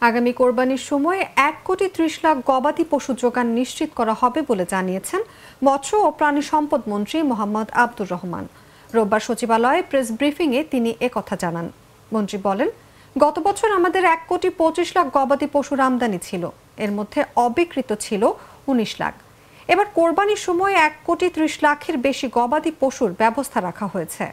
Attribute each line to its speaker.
Speaker 1: আগামী কোরবানির সময় 1,30,00,000 গবাদি পশু যোগান নিশ্চিত করা হবে বলে জানিয়েছেন মৎস্য ও প্রাণী সম্পদ মন্ত্রী মোহাম্মদ আব্দুর রহমান। রোববার সচিবালয়ে প্রেস ব্রিফিংয়ে তিনি একথা জানান। মন্ত্রী বলেন, গত বছর আমাদের 1,25,00,000 গবাদি পশুর আমদানি ছিল, এর মধ্যে অবিকৃত ছিল 19 লাখ। এবার কোরবানির সময় 1,30,00,000-এর বেশি গবাদি পশুর ব্যবস্থা রাখা হয়েছে।